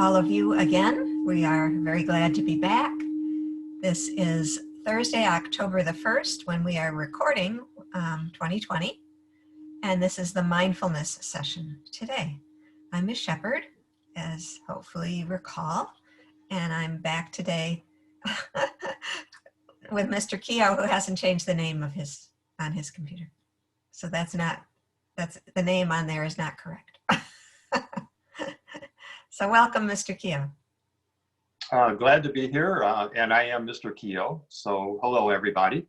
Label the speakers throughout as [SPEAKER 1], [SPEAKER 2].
[SPEAKER 1] all of you again. We are very glad to be back. This is Thursday, October the 1st, when we are recording 2020, and this is the mindfulness session today. I'm Ms. Shepherd, as hopefully you recall, and I'm back today with Mr. Keogh, who hasn't changed the name of on his computer. So that's the name on there is not correct. So welcome, Mr. Keogh.
[SPEAKER 2] Glad to be here, and I am Mr. Keogh. So hello, everybody.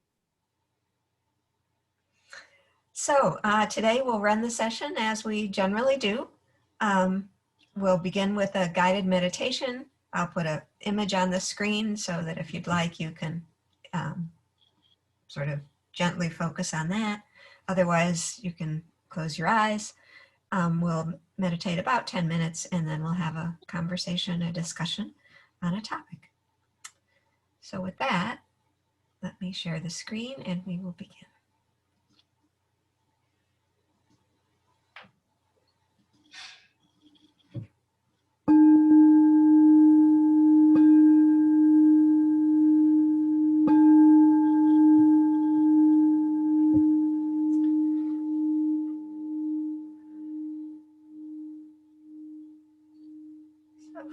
[SPEAKER 1] So today we'll run the session as we generally do. We'll begin with a guided meditation. I'll put an image on the screen so that if you'd like, you can sort of gently focus on that. Otherwise, you can close your eyes. We'll meditate about 10 minutes and then we'll have a conversation, a discussion on a topic. So with that, let me share the screen and we will begin.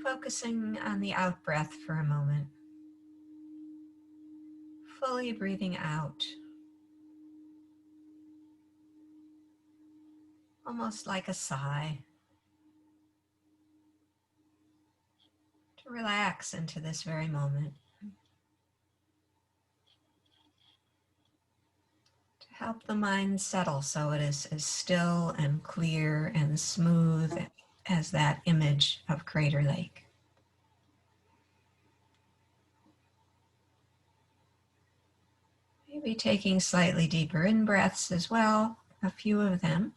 [SPEAKER 1] Focusing on the out breath for a moment. Fully breathing out. Almost like a sigh. To relax into this very moment. To help the mind settle so it is as still and clear and smooth as that image of Crater Lake. Maybe taking slightly deeper in-breaths as well, a few of them,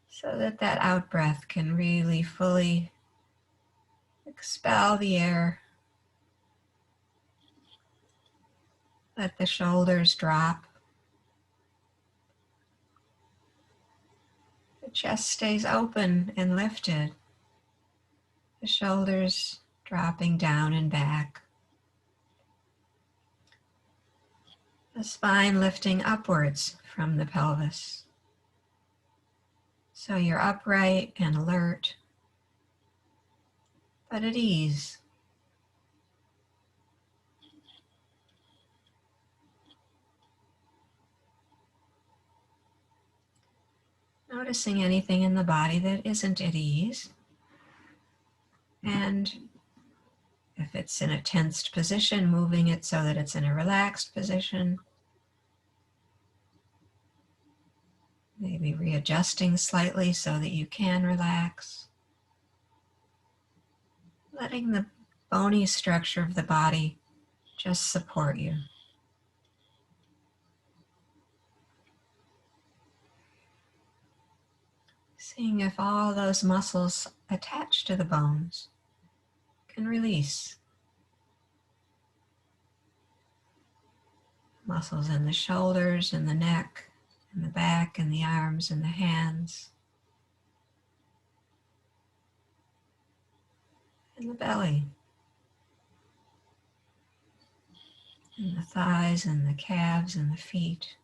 [SPEAKER 1] so that that out-breath can really fully expel the air. Let the shoulders drop. The chest stays open and lifted. The shoulders dropping down and back. The spine lifting upwards from the pelvis. So you're upright and alert, but at ease. Noticing anything in the body that isn't at ease. And if it's in a tensed position, moving it so that it's in a relaxed position. Maybe readjusting slightly so that you can relax. Letting the bony structure of the body just support you. Seeing if all those muscles attached to the bones can release. Muscles in the shoulders and the neck and the back and the arms and the hands. And the belly. And the thighs and the calves and the feet.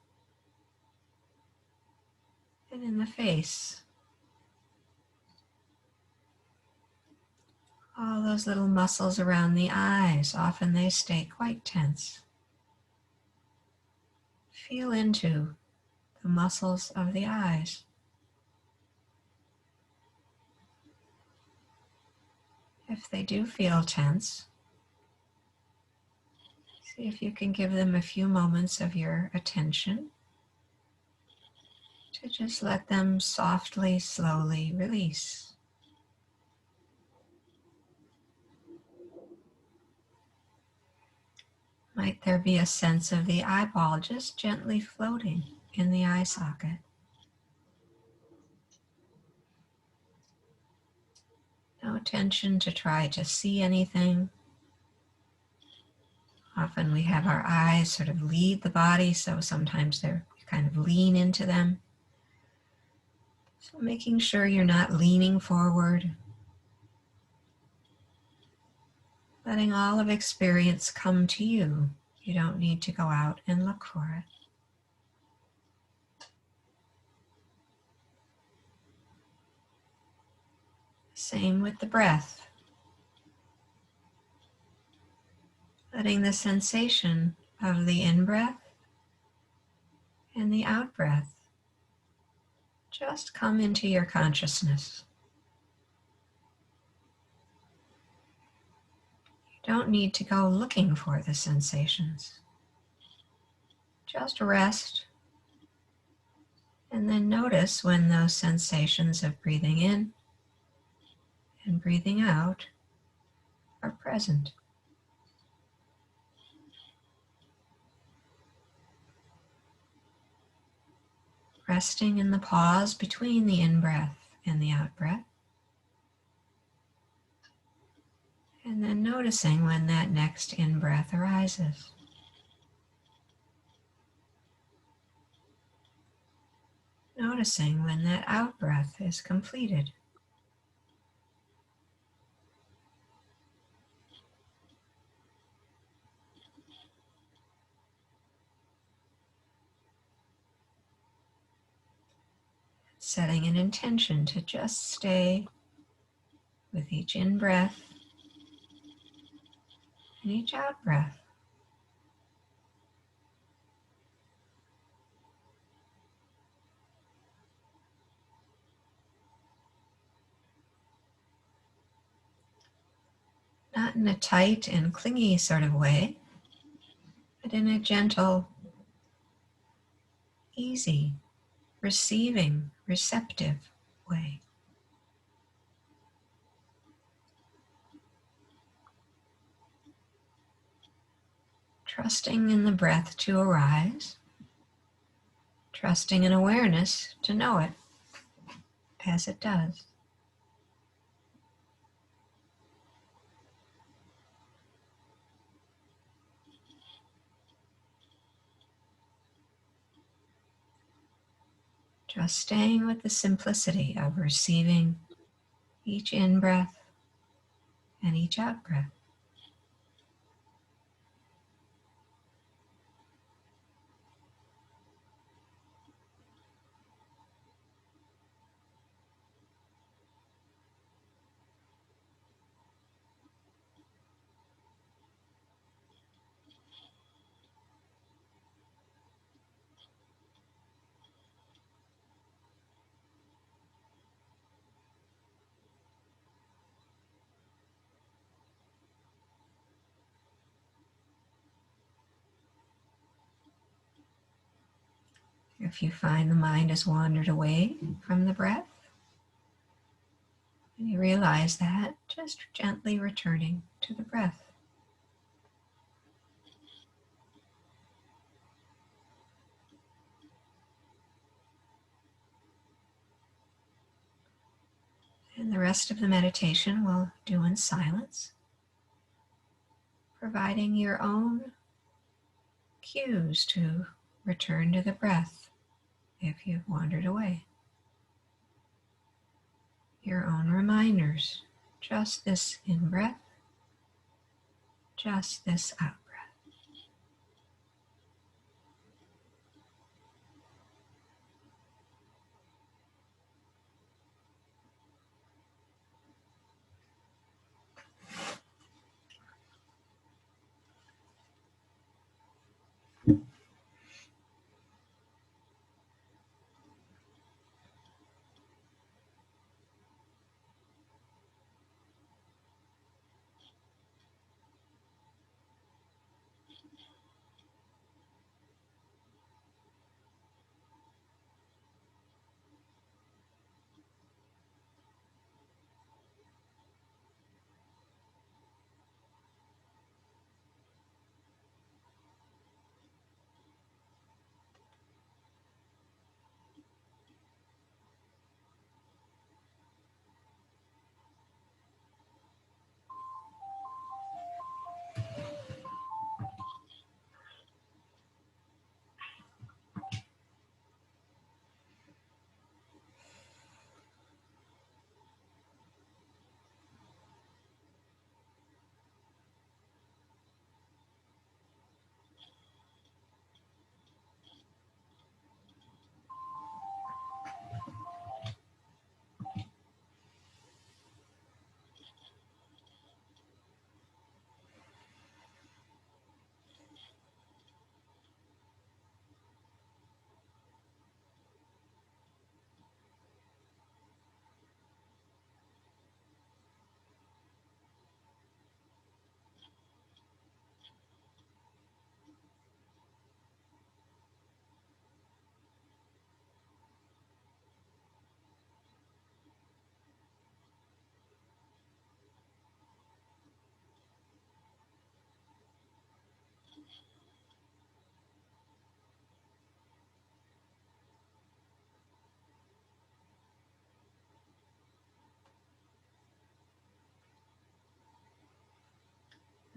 [SPEAKER 1] And in the face. All those little muscles around the eyes, often they stay quite tense. Feel into the muscles of the eyes. If they do feel tense, see if you can give them a few moments of your attention to just let them softly, slowly release. Might there be a sense of the eyeball just gently floating in the eye socket? No attention to try to see anything. Often we have our eyes sort of lead the body, so sometimes you kind of lean into them. So making sure you're not leaning forward, letting all of experience come to you. You don't need to go out and look for it. Same with the breath. Letting the sensation of the in-breath and the out-breath just come into your consciousness. You don't need to go looking for the sensations. Just rest and then notice when those sensations of breathing in and breathing out are present. Resting in the pause between the in-breath and the out-breath. And then noticing when that next in-breath arises. Noticing when that out-breath is completed. Setting an intention to just stay with each in-breath and each out-breath. Not in a tight and clingy sort of way, but in a gentle, easy, receiving, receptive way. Trusting in the breath to arise, trusting in awareness to know it as it does. Just staying with the simplicity of receiving each in-breath and each out-breath. If you find the mind has wandered away from the breath, and you realize that, just gently returning to the breath. And the rest of the meditation we'll do in silence, providing your own cues to return to the breath if you've wandered away. Your own reminders, just this in-breath, just this out-breath.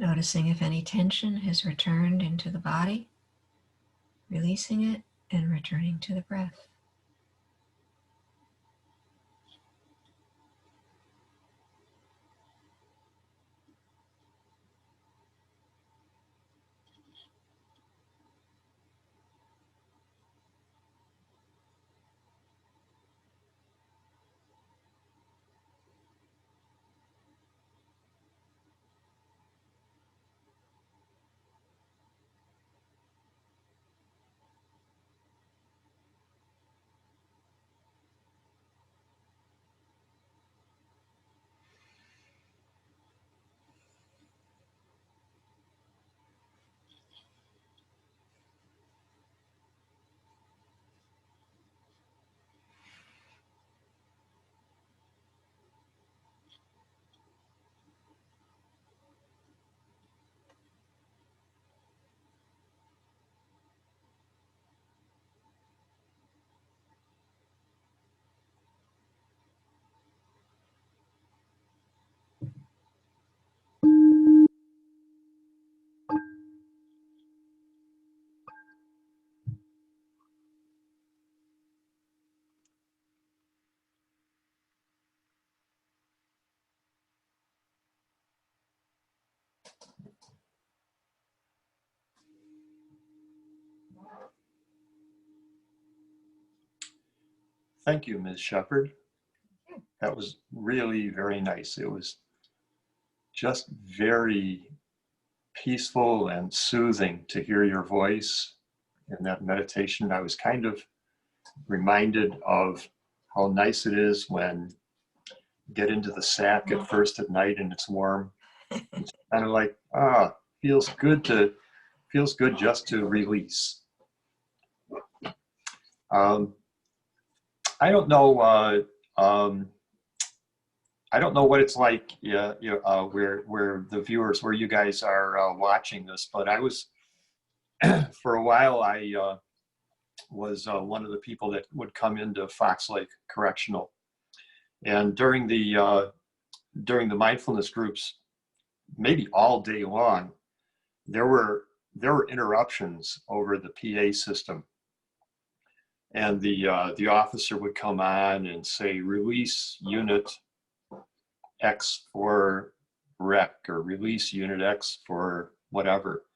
[SPEAKER 1] Noticing if any tension has returned into the body, releasing it and returning to the breath.
[SPEAKER 2] Thank you, Ms. Shepherd. That was really very nice. It was just very peaceful and soothing to hear your voice in that meditation. I was kind of reminded of how nice it is when you get into the sack at first at night and it's warm. It's kind of like, feels good just to release. I don't know. I don't know what it's like, where the viewers, where you guys are watching this, but I was for a while. I was one of the people that would come into Fox Lake Correctional, and during the mindfulness groups, maybe all day long, there were interruptions over the PA system. And the officer would come on and say, release unit X for rec, or release unit X for whatever.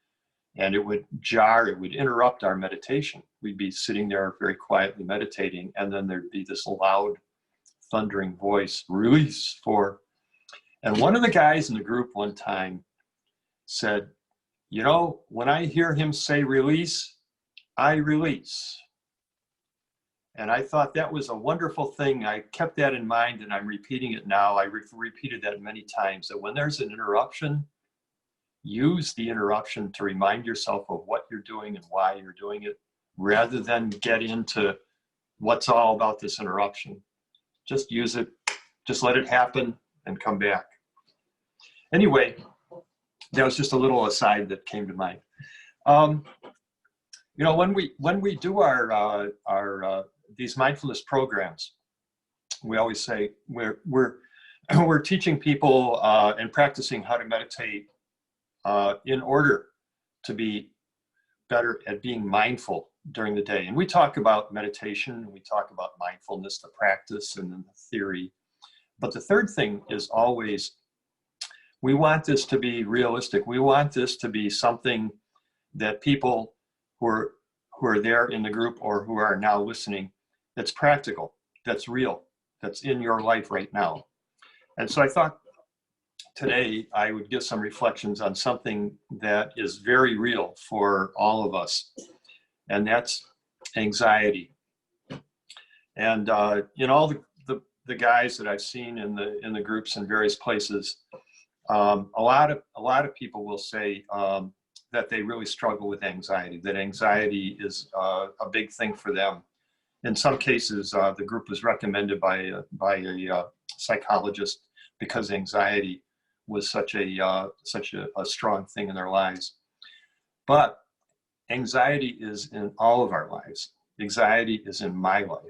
[SPEAKER 2] And it would jar, it would interrupt our meditation. We'd be sitting there very quietly meditating, and then there'd be this loud, thundering voice, release for. And one of the guys in the group one time said, when I hear him say release, I release. And I thought that was a wonderful thing. I kept that in mind, and I'm repeating it now. I repeated that many times, that when there's an interruption, use the interruption to remind yourself of what you're doing and why you're doing it, rather than get into what's all about this interruption. Just use it, just let it happen and come back. Anyway, that was just a little aside that came to mind. When we do our these mindfulness programs, we always say we're teaching people and practicing how to meditate in order to be better at being mindful during the day. And we talk about meditation, we talk about mindfulness, the practice, and then the theory. But the third thing is always, we want this to be realistic. We want this to be something that people who are there in the group, or who are now listening, that's practical, that's real, that's in your life right now. And so I thought today I would give some reflections on something that is very real for all of us, and that's anxiety. And in all the guys that I've seen in the groups in various places, a lot of people will say that they really struggle with anxiety, that anxiety is a big thing for them. In some cases, the group was recommended by a psychologist because anxiety was such a strong thing in their lives. But anxiety is in all of our lives. Anxiety is in my life.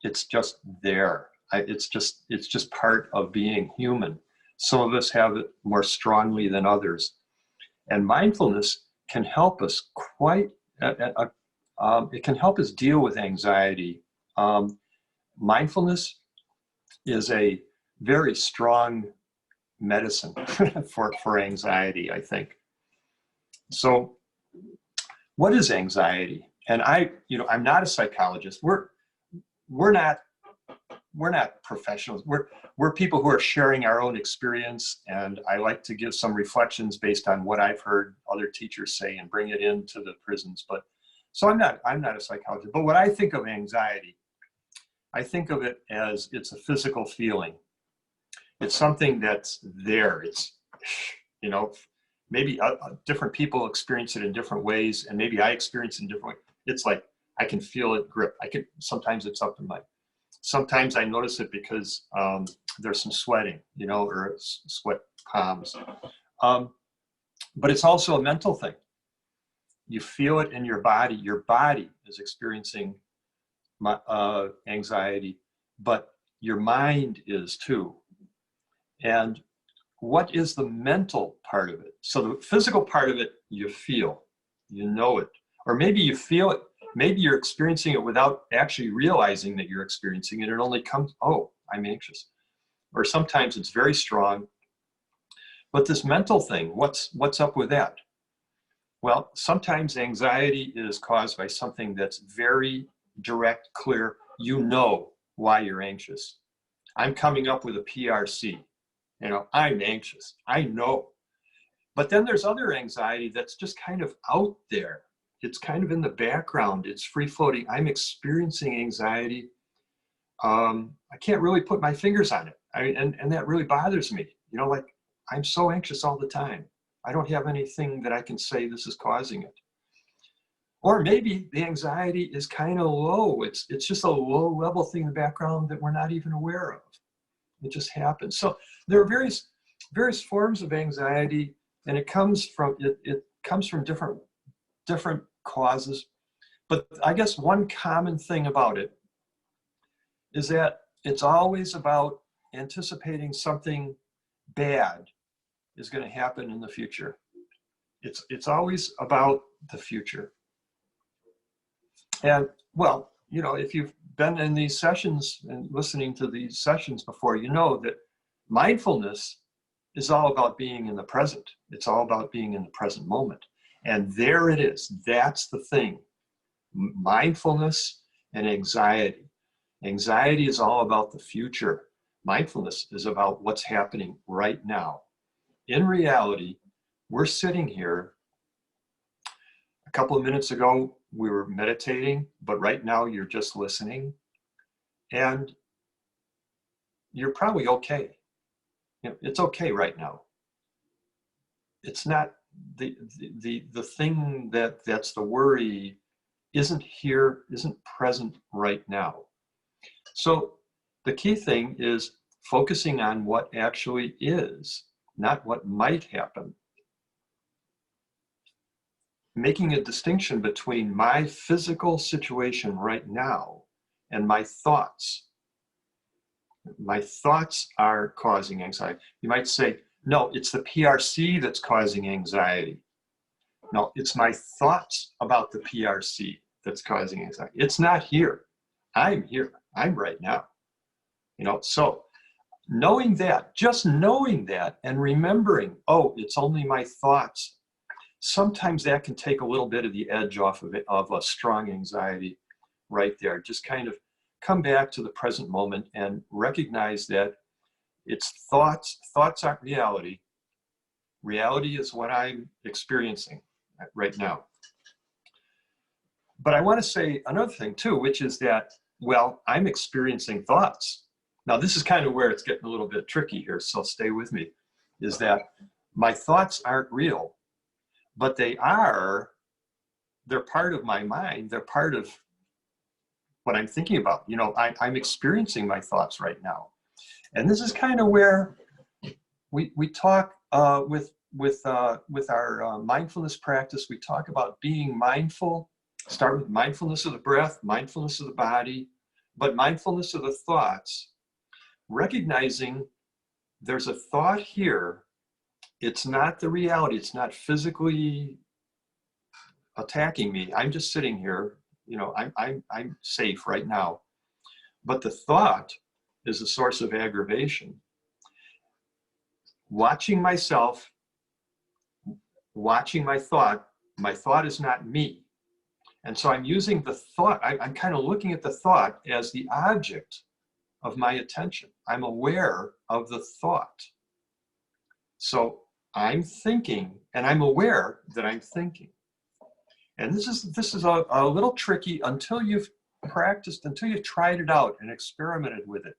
[SPEAKER 2] It's just there. It's just part of being human. Some of us have it more strongly than others. And mindfulness can help us it can help us deal with anxiety. Mindfulness is a very strong medicine for anxiety, I think. So what is anxiety? And I'm not a psychologist. We're not professionals. We're people who are sharing our own experience, and I like to give some reflections based on what I've heard other teachers say and bring it into the prisons. But so I'm not a psychologist. But when I think of anxiety, I think of it as it's a physical feeling. It's something that's there. It's, maybe different people experience it in different ways, and maybe I experience it in different ways. It's like I can feel it grip. Sometimes it's up in my. Sometimes I notice it because there's some sweating, or sweat palms. But it's also a mental thing. You feel it in your body. Your body is experiencing anxiety, but your mind is too. And what is the mental part of it? So the physical part of it, you feel, you know it, or maybe you feel it. Maybe you're experiencing it without actually realizing that you're experiencing it. It only comes, oh, I'm anxious. Or sometimes it's very strong. But this mental thing, what's up with that? Well, sometimes anxiety is caused by something that's very direct, clear. You know why you're anxious. I'm coming up with a PRC. I'm anxious. I know. But then there's other anxiety that's just kind of out there. It's kind of in the background. It's free floating. I'm experiencing anxiety. I can't really put my fingers on it. And that really bothers me. Like I'm so anxious all the time. I don't have anything that I can say this is causing it. Or maybe the anxiety is kind of low. It's just a low level thing in the background that we're not even aware of. It just happens. So there are various forms of anxiety, and it comes from different causes. But I guess one common thing about it is that it's always about anticipating something bad is going to happen in the future. It's always about the future. And well, if you've been in these sessions and listening to these sessions before, you know that mindfulness is all about being in the present. It's all about being in the present moment. And there it is. That's the thing. Mindfulness and anxiety. Anxiety is all about the future. Mindfulness is about what's happening right now. In reality, we're sitting here. A couple of minutes ago, we were meditating, but right now you're just listening. And you're probably okay. It's okay right now. It's not the thing that's the worry isn't here, isn't present right now. So the key thing is focusing on what actually is, not what might happen. Making a distinction between my physical situation right now and my thoughts. My thoughts are causing anxiety. You might say, no, it's the PRC that's causing anxiety. No, it's my thoughts about the PRC that's causing anxiety. It's not here. I'm here. I'm right now. So knowing that, just knowing that and remembering, oh, it's only my thoughts. Sometimes that can take a little bit of the edge off of it, of a strong anxiety right there. Just kind of come back to the present moment and recognize that it's thoughts. Thoughts aren't reality. Reality is what I'm experiencing right now. But I want to say another thing too, which is that, well, I'm experiencing thoughts. Now, this is kind of where it's getting a little bit tricky here, so stay with me, is that my thoughts aren't real, but they're part of my mind. They're part of what I'm thinking about. I'm experiencing my thoughts right now. And this is kind of where we talk with our mindfulness practice. We talk about being mindful. Start with mindfulness of the breath, mindfulness of the body, but mindfulness of the thoughts. Recognizing there's a thought here. it's not the reality. It's not physically attacking me. I'm just sitting here, you know, I'm safe right now. But the thought is a source of aggravation. Watching myself, watching my thought is not me. And so I'm using the thought, I'm kind of looking at the thought as the object of my attention. I'm aware of the thought. So I'm thinking, and I'm aware that I'm thinking. And this is a little tricky until you've practiced, until you've tried it out and experimented with it.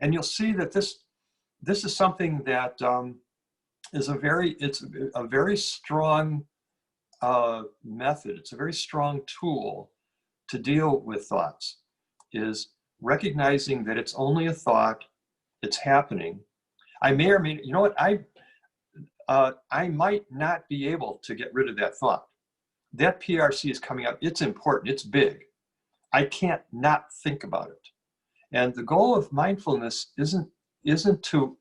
[SPEAKER 2] And you'll see that this is something that it's a very strong method. It's a very strong tool to deal with thoughts, is recognizing that it's only a thought, it's happening. I may or may, you know what, I might not be able to get rid of that thought. That PRC is coming up, it's important, it's big. I can't not think about it. And the goal of mindfulness isn't to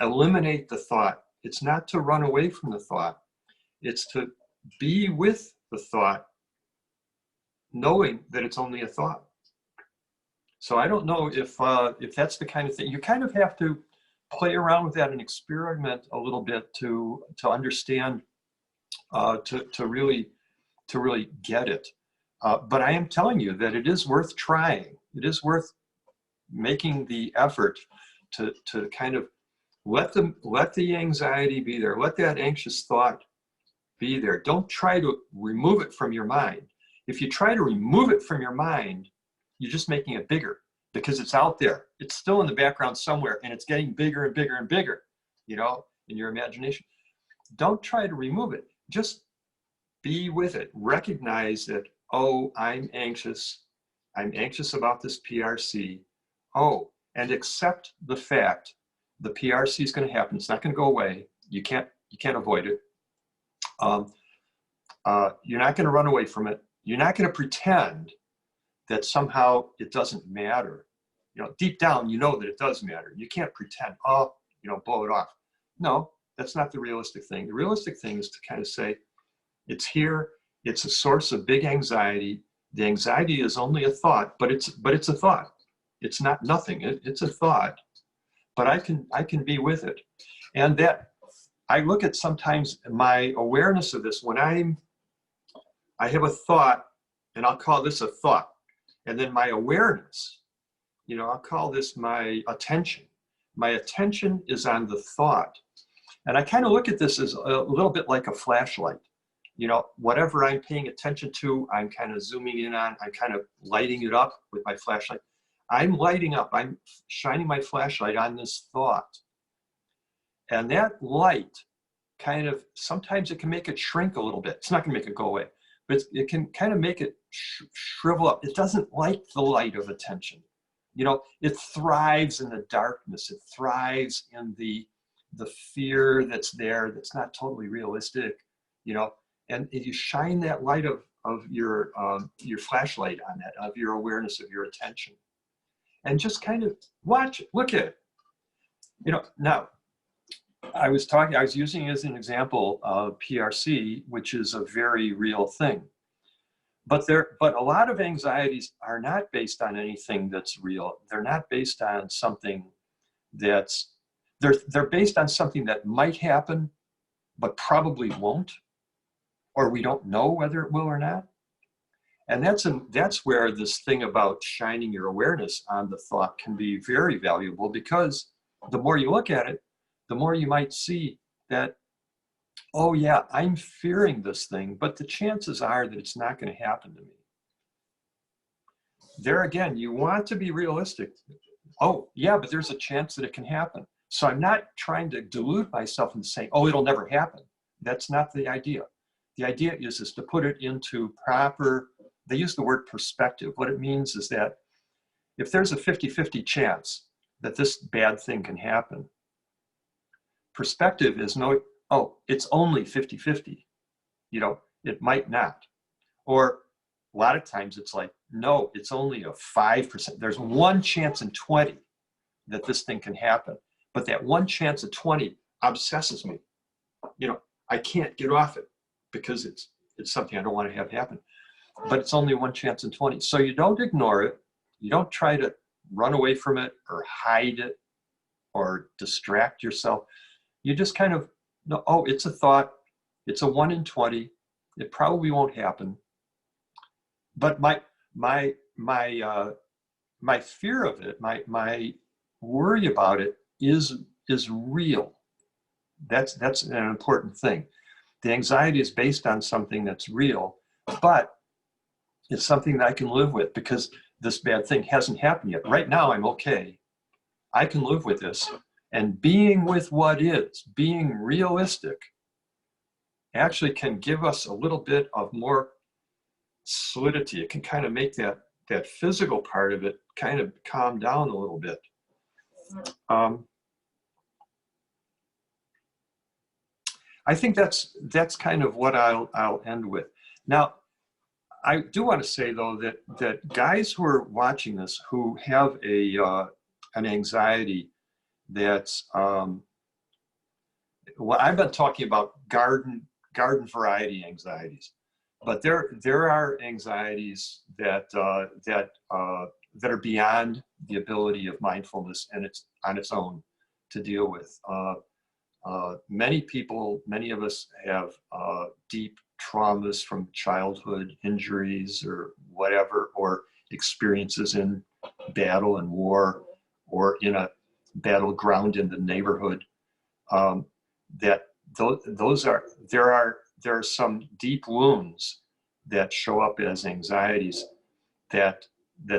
[SPEAKER 2] eliminate the thought. It's not to run away from the thought. It's to be with the thought, knowing that it's only a thought. So I don't know if that's the kind of thing. You kind of have to play around with that and experiment a little bit to understand, to really get it. But I am telling you that it is worth trying. It is worth making the effort to kind of let the anxiety be there. Let that anxious thought be there. Don't try to remove it from your mind. If you try to remove it from your mind, you're just making it bigger because it's out there. It's still in the background somewhere and it's getting bigger and bigger and bigger, you know, in your imagination. Don't try to remove it. Just be with it. Recognize that, oh, I'm anxious. I'm anxious about this PRC. Oh, and accept the fact the PRC is going to happen. It's not going to go away. You can't avoid it. You're not going to run away from it. You're not going to pretend that somehow it doesn't matter. You know, deep down, you know that it does matter. You can't pretend, oh, you know, blow it off. No, that's not the realistic thing. The realistic thing is to kind of say, it's here. It's a source of big anxiety. The anxiety is only a thought, but it's a thought. It's not nothing. It's a thought, but I can be with it. And that I look at sometimes my awareness of this when I have a thought, and I'll call this a thought. And then my awareness, you know, I'll call this my attention. My attention is on the thought. And I kind of look at this as a little bit like a flashlight. You know, whatever I'm paying attention to, I'm kind of zooming in on, I'm kind of lighting it up with my flashlight. I'm lighting up, I'm shining my flashlight on this thought. And that light kind of, sometimes it can make it shrink a little bit. It's not going to make it go away, but it can kind of make it shrivel up. It doesn't like the light of attention. You know, it thrives in the darkness. It thrives in the fear that's there, that's not totally realistic, you know. And you shine that light of your flashlight on that, of your awareness, of your attention. And just kind of watch it, look at it. You know, now, I was using as an example of PRC, which is a very real thing. But a lot of anxieties are not based on anything that's real. They're not based on something that's, they're based on something that might happen, but probably won't, or we don't know whether it will or not. And that's where this thing about shining your awareness on the thought can be very valuable, because the more you look at it, the more you might see that, oh yeah, I'm fearing this thing, but the chances are that it's not going to happen to me. There again, you want to be realistic. Oh yeah, but there's a chance that it can happen. So I'm not trying to delude myself into saying, oh, it'll never happen. That's not the idea. The idea is to put it into proper, they use the word perspective. What it means is that if there's a 50-50 chance that this bad thing can happen, perspective is no, oh, it's only 50-50. You know, it might not. Or a lot of times it's like, no, it's only a 5%. There's one chance in 20 that this thing can happen. But that one chance of 20 obsesses me. You know, I can't get off it because it's something I don't want to have happen. But it's only one chance in 20. So you don't ignore it. You don't try to run away from it or hide it or distract yourself. You just kind of know, oh, it's a thought. It's a 1 in 20. It probably won't happen. But my fear of it, my worry about it is real. That's an important thing. The anxiety is based on something that's real, but it's something that I can live with because this bad thing hasn't happened yet. Right now, I'm okay. I can live with this. And being with what is, being realistic, actually can give us a little bit of more solidity. It can kind of make that physical part of it kind of calm down a little bit. I think that's kind of what I'll end with. Now, I do want to say though that guys who are watching this who have an anxiety that's well, I've been talking about garden variety anxieties, but there are anxieties that are beyond the ability of mindfulness and it's on its own to deal with. Many of us have deep traumas from childhood, injuries or whatever, or experiences in battle and war, or in a battleground in the neighborhood. That there are some deep wounds that show up as anxieties that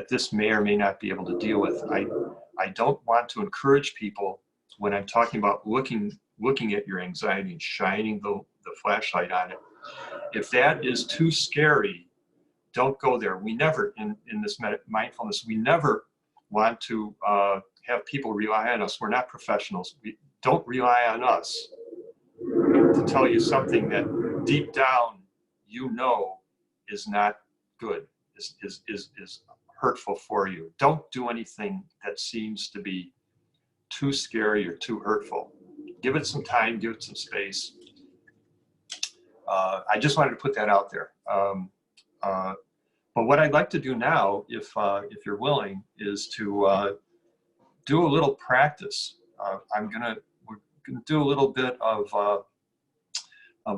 [SPEAKER 2] this may or may not be able to deal with. I don't want to encourage people when I'm talking about looking at your anxiety and shining the flashlight on it. If that is too scary, don't go there. We never, in this mindfulness, we never want to have people rely on us. We're not professionals. We don't rely on us to tell you something that deep down you know is not good, is hurtful for you. Don't do anything that seems to be too scary or too hurtful. Give it some time, give it some space. I just wanted to put that out there. But what I'd like to do now, if you're willing, is to do a little practice. We're gonna do a little bit of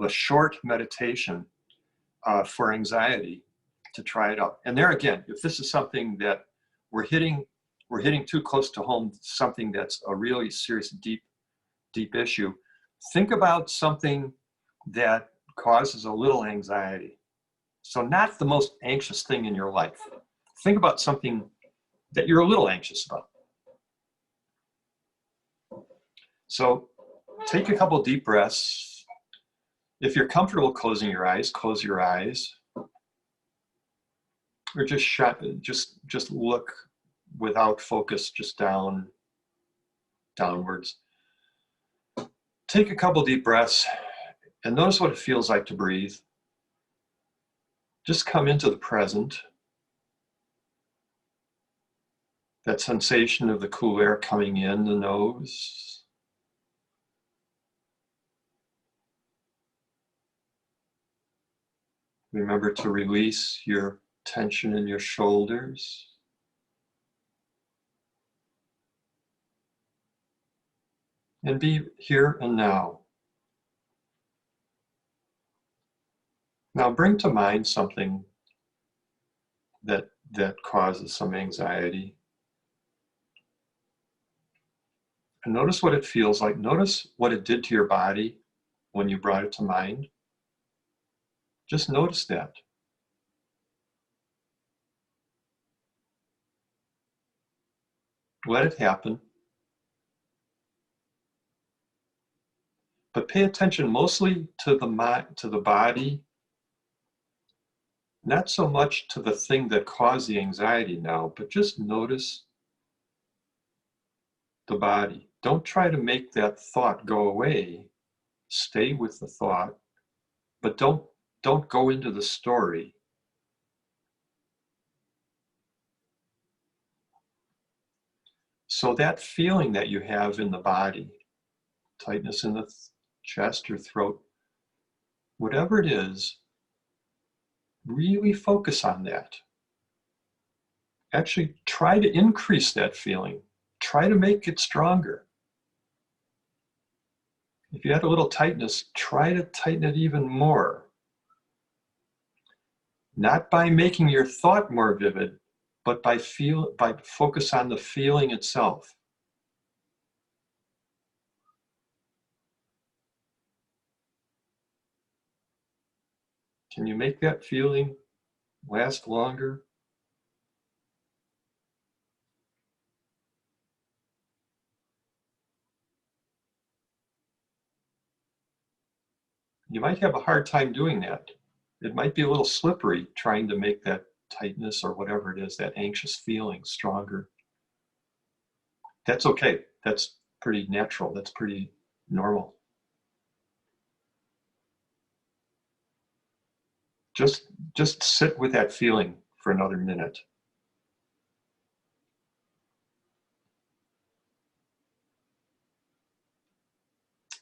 [SPEAKER 2] a short meditation for anxiety to try it out. And there again, if this is something that we're hitting too close to home, something that's a really serious, deep issue, think about something that causes a little anxiety. So not the most anxious thing in your life. Think about something that you're a little anxious about. So take a couple deep breaths. If you're comfortable closing your eyes, close your eyes. Or just look without focus, just downwards. Take a couple deep breaths and notice what it feels like to breathe. Just come into the present. That sensation of the cool air coming in the nose. Remember to release your tension in your shoulders. And be here and now. Now bring to mind something that causes some anxiety. And notice what it feels like. Notice what it did to your body when you brought it to mind. Just notice that. Let it happen. But pay attention mostly to the mind, to the body, not so much to the thing that caused the anxiety now, but just notice the body. Don't try to make that thought go away. Stay with the thought, but don't go into the story. So that feeling that you have in the body, tightness in the chest or throat, whatever it is, really focus on that. Actually try to increase that feeling. Try to make it stronger. If you had a little tightness, try to tighten it even more. Not by making your thought more vivid, but by focus on the feeling itself. Can you make that feeling last longer? You might have a hard time doing that. It might be a little slippery trying to make that tightness or whatever it is, that anxious feeling, stronger. That's okay. That's pretty natural. That's pretty normal. Just sit with that feeling for another minute.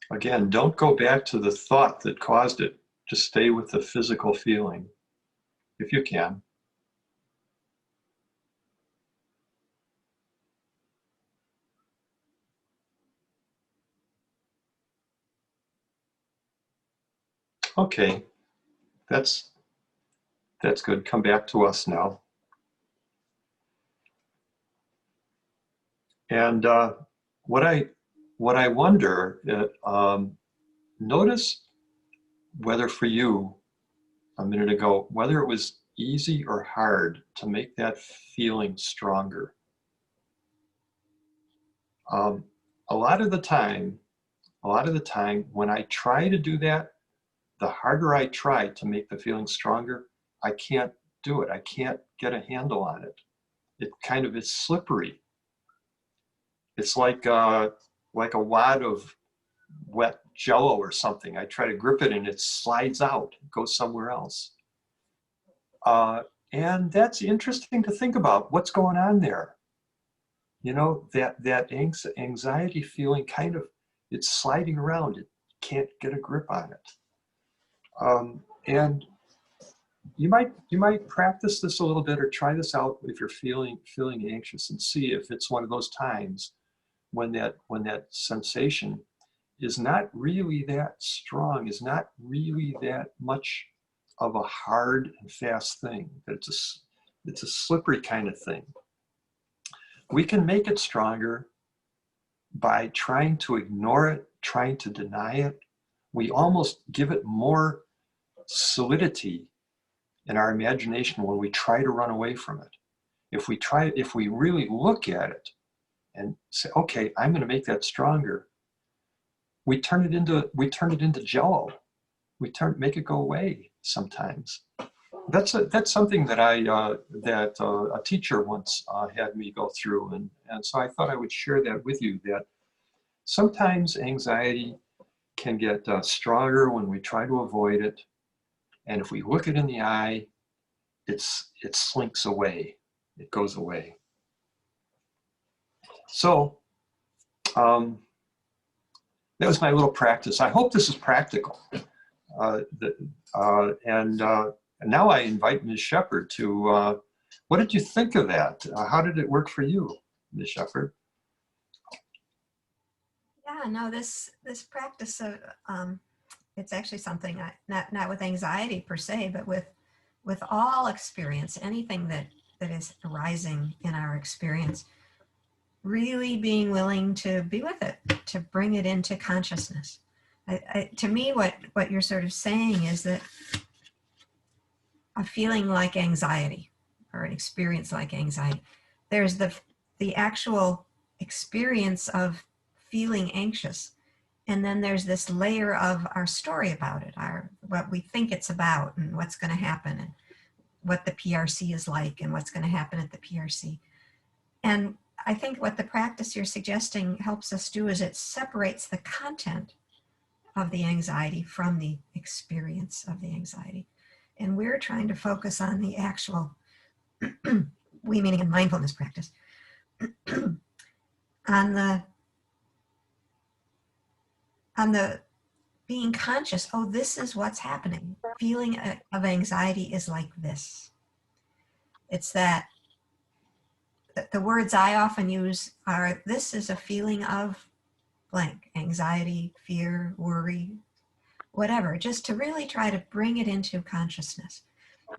[SPEAKER 2] Again, don't go back to the thought that caused it. Just stay with the physical feeling, if you can. Okay, that's good. Come back to us now. And what I wonder, notice whether for you a minute ago, whether it was easy or hard to make that feeling stronger. A lot of the time when I try to do that, the harder I try to make the feeling stronger, I can't do it. I can't get a handle on it. It kind of is slippery. It's like a wad of wet jello or something. I try to grip it and it slides out, it goes somewhere else. And that's interesting to think about. What's going on there? You know, that anxiety feeling kind of, it's sliding around. It can't get a grip on it. And you might practice this a little bit or try this out if you're feeling anxious and see if it's one of those times when that sensation is not really that strong, is not really that much of a hard and fast thing, that it's a slippery kind of thing. We can make it stronger by trying to ignore it, trying to deny it. We almost give it more solidity in our imagination when we try to run away from it. If we really look at it and say, okay, I'm going to make that stronger, we turn it into jello. Make it go away sometimes. That's something that a teacher once had me go through, and so I thought I would share that with you. That sometimes anxiety can get stronger when we try to avoid it, and if we look it in the eye, it slinks away. It goes away. So that was my little practice. I hope this is practical. And now I invite Ms. Shepherd to, what did you think of that? How did it work for you, Ms. Shepherd?
[SPEAKER 1] Yeah, no, this practice of it's actually something not with anxiety per se, but with all experience, anything that is arising in our experience, really being willing to be with it, to bring it into consciousness. To me, what you're sort of saying is that a feeling like anxiety or an experience like anxiety, there's the actual experience of feeling anxious. And then there's this layer of our story about it, what we think it's about and what's going to happen and what the PRC is like and what's going to happen at the PRC. And I think what the practice you're suggesting helps us do is it separates the content of the anxiety from the experience of the anxiety. And we're trying to focus on the actual, we meaning in mindfulness practice, on on the being conscious, oh, this is what's happening. Feeling of anxiety is like this. It's that the words I often use are, this is a feeling of blank, anxiety, fear, worry, whatever, just to really try to bring it into consciousness.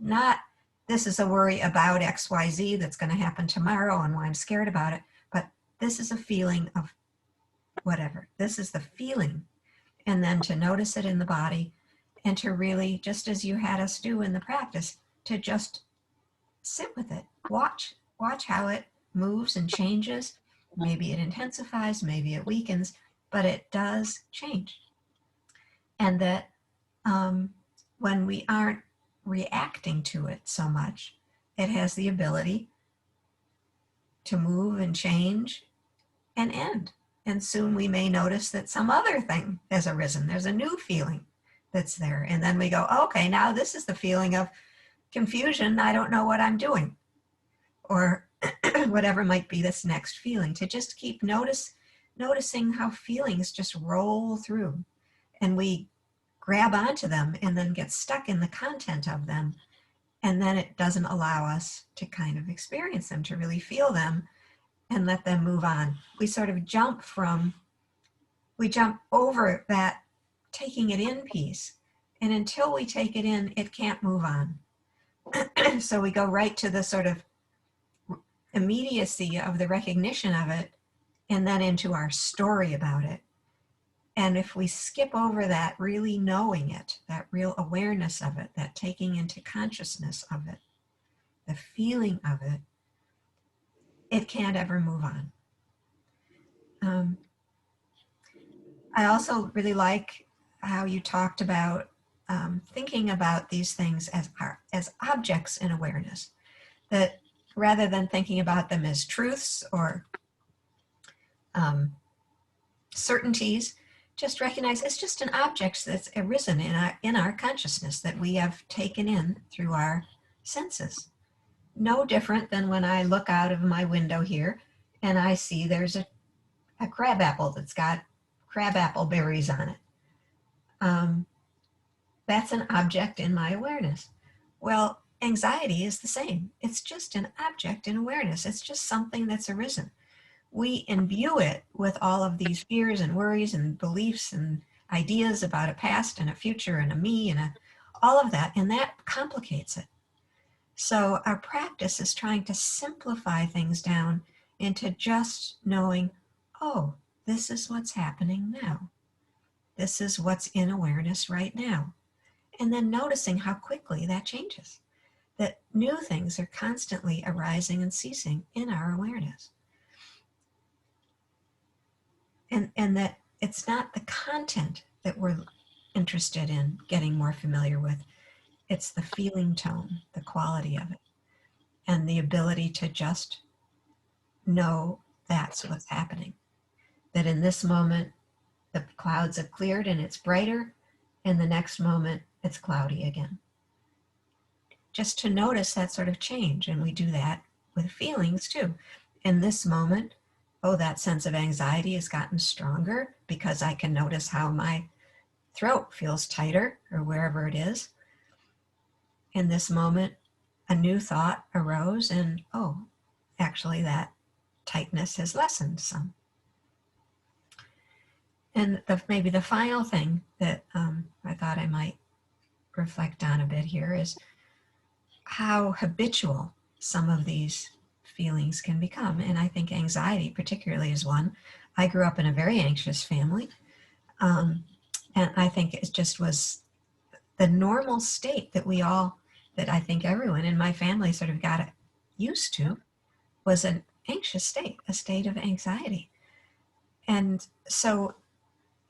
[SPEAKER 1] Not, this is a worry about XYZ that's going to happen tomorrow and why I'm scared about it, but this is a feeling of whatever. This is the feeling. And then to notice it in the body and to really, just as you had us do in the practice, to just sit with it. Watch how it moves and changes. Maybe it intensifies, maybe it weakens, but it does change. And that when we aren't reacting to it so much, it has the ability to move and change and end. And soon we may notice that some other thing has arisen. There's a new feeling that's there. And then we go, okay, now this is the feeling of confusion. I don't know what I'm doing. Or whatever might be this next feeling. To just keep noticing how feelings just roll through. And we grab onto them and then get stuck in the content of them. And then it doesn't allow us to kind of experience them, to really feel them and let them move on. We sort of jump over that taking it in piece. And until we take it in, it can't move on. So we go right to the sort of immediacy of the recognition of it and then into our story about it. And if we skip over that really knowing it, that real awareness of it, that taking into consciousness of it, the feeling of it, it can't ever move on. I also really like how you talked about thinking about these things as objects in awareness, that rather than thinking about them as truths or certainties, just recognize it's just an object that's arisen in our consciousness that we have taken in through our senses. No different than when I look out of my window here and I see there's a crabapple that's got crabapple berries on it. That's an object in my awareness. Well, anxiety is the same. It's just an object in awareness. It's just something that's arisen. We imbue it with all of these fears and worries and beliefs and ideas about a past and a future and a me and all of that, and that complicates it. So our practice is trying to simplify things down into just knowing, oh, this is what's happening now. This is what's in awareness right now. And then noticing how quickly that changes, that new things are constantly arising and ceasing in our awareness. And that it's not the content that we're interested in getting more familiar with. It's the feeling tone, the quality of it, and the ability to just know that's what's happening. That in this moment, the clouds have cleared and it's brighter, and the next moment, it's cloudy again. Just to notice that sort of change, and we do that with feelings too. In this moment, oh, that sense of anxiety has gotten stronger because I can notice how my throat feels tighter or wherever it is. In this moment, a new thought arose and, oh, actually that tightness has lessened some. And maybe the final thing that I thought I might reflect on a bit here is how habitual some of these feelings can become. And I think anxiety particularly is one. I grew up in a very anxious family. And I think it just was the normal state that that I think everyone in my family sort of got used to, was an anxious state, a state of anxiety. And so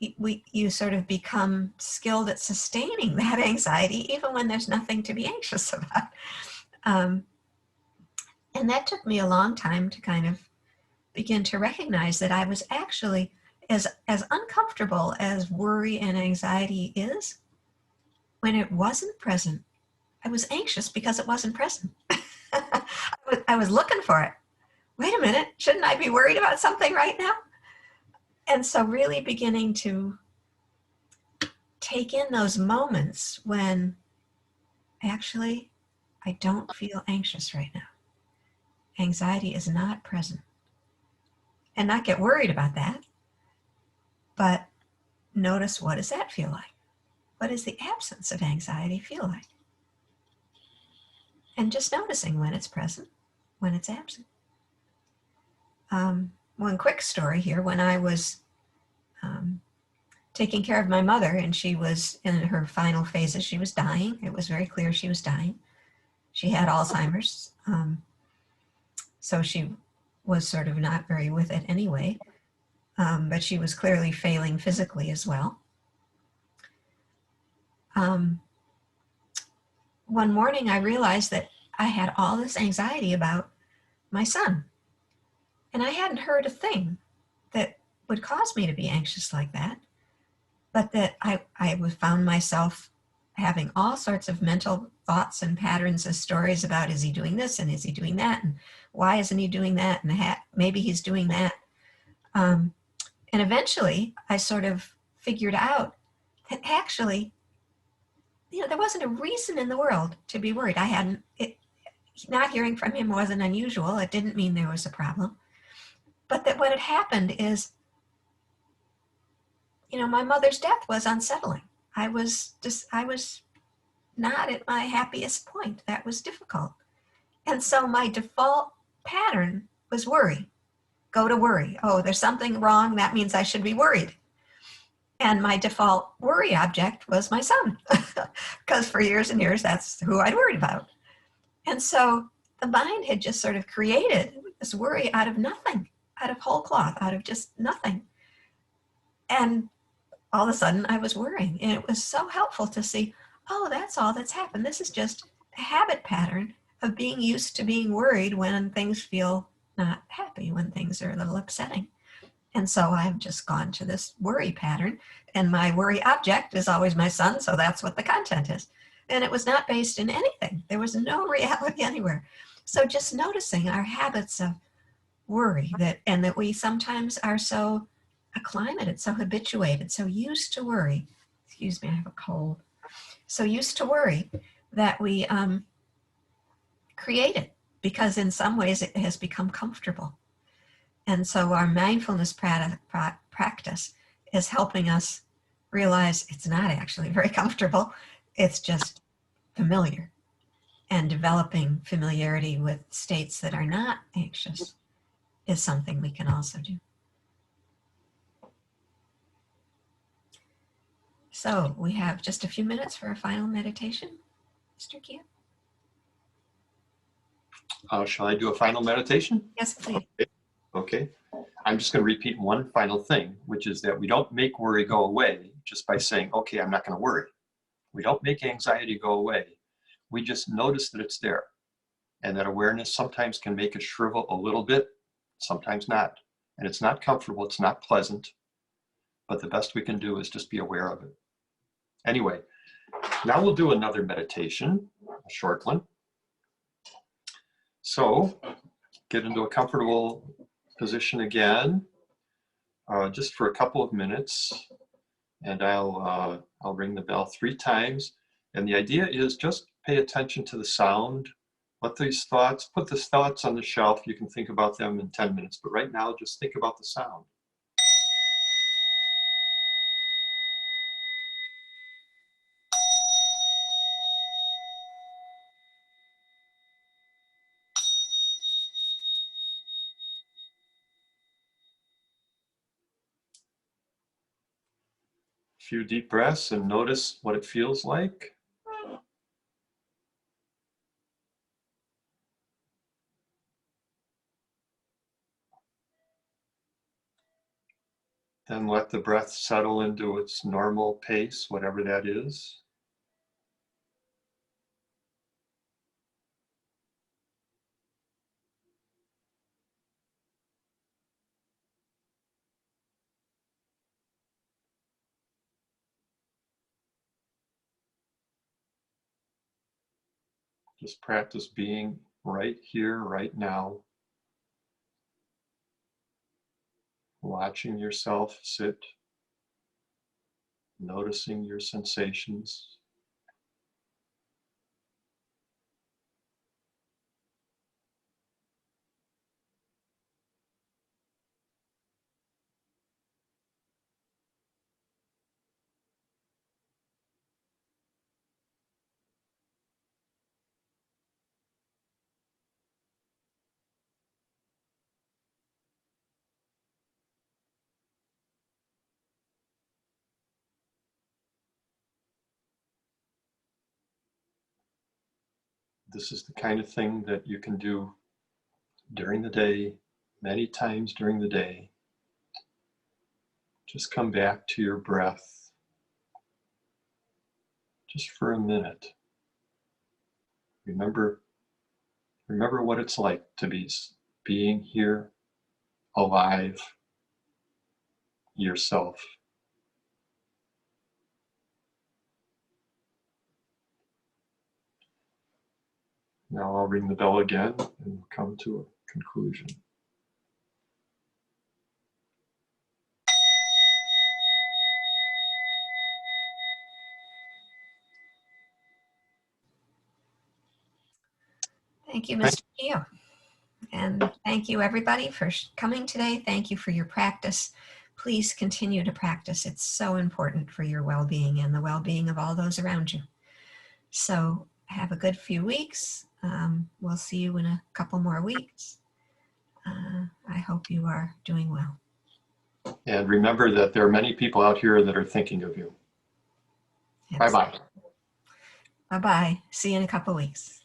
[SPEAKER 1] you sort of become skilled at sustaining that anxiety, even when there's nothing to be anxious about. And that took me a long time to kind of begin to recognize that I was actually, as uncomfortable as worry and anxiety is, when it wasn't present, I was anxious because it wasn't present. I was looking for it. Wait a minute, shouldn't I be worried about something right now? And so really beginning to take in those moments when actually I don't feel anxious right now. Anxiety is not present. And not get worried about that, but notice, what does that feel like? What does the absence of anxiety feel like? And just noticing when it's present, when it's absent. One quick story here. When I was taking care of my mother, and she was in her final phases, she was dying. It was very clear she was dying. She had Alzheimer's, so she was sort of not very with it anyway, but she was clearly failing physically as well. One morning I realized that I had all this anxiety about my son. And I hadn't heard a thing that would cause me to be anxious like that, but that I found myself having all sorts of mental thoughts and patterns of stories about, is he doing this and is he doing that, and why isn't he doing that, and maybe he's doing that. And eventually I sort of figured out that actually, there wasn't a reason in the world to be worried. Not hearing from him wasn't unusual. It didn't mean there was a problem. But that what had happened is, my mother's death was unsettling. I was not at my happiest point. That was difficult. And so my default pattern was worry. Go to worry. Oh, there's something wrong. That means I should be worried. And my default worry object was my son, because for years and years, that's who I'd worried about. And so the mind had just sort of created this worry out of nothing, out of whole cloth, out of just nothing. And all of a sudden I was worrying, and it was so helpful to see, oh, that's all that's happened. This is just a habit pattern of being used to being worried when things feel not happy, when things are a little upsetting. And so I've just gone to this worry pattern, and my worry object is always my son, so that's what the content is. And it was not based in anything. There was no reality anywhere. So just noticing our habits of worry, and that we sometimes are so acclimated, so habituated, so used to worry. Excuse me, I have a cold. So used to worry that we create it, because in some ways it has become comfortable. And so our mindfulness practice is helping us realize it's not actually very comfortable. It's just familiar. And developing familiarity with states that are not anxious is something we can also do. So we have just a few minutes for a final meditation. Mr. Kia?
[SPEAKER 2] Shall I do a final meditation?
[SPEAKER 1] Yes, please.
[SPEAKER 2] Okay. I'm just going to repeat one final thing, which is that we don't make worry go away just by saying, okay, I'm not going to worry. We don't make anxiety go away. We just notice that it's there. And that awareness sometimes can make us shrivel a little bit, sometimes not. And it's not comfortable, it's not pleasant, but the best we can do is just be aware of it. Anyway, now we'll do another meditation, a short one. So get into a comfortable position again, just for a couple of minutes, and I'll ring the bell 3 times. And the idea is just pay attention to the sound. Let these thoughts, put the thoughts on the shelf. You can think about them in 10 minutes, but right now just think about the sound. A few deep breaths and notice what it feels like. Then let the breath settle into its normal pace, whatever that is. Just practice being right here, right now. Watching yourself sit noticing your sensations. This is the kind of thing that you can do during the day, many times during the day. Just come back to your breath just for a minute. Remember what it's like to be being here, alive, yourself. Now I'll ring the bell again and we'll come to a conclusion.
[SPEAKER 1] Thank you, Mr. Keo. And thank you, everybody, for coming today. Thank you for your practice. Please continue to practice. It's so important for your well-being and the well-being of all those around you. So have a good few weeks. We'll see you in a couple more weeks. I hope you are doing well.
[SPEAKER 2] And remember that there are many people out here that are thinking of you.
[SPEAKER 1] Yes.
[SPEAKER 2] Bye-bye.
[SPEAKER 1] Bye-bye. See you in a couple weeks.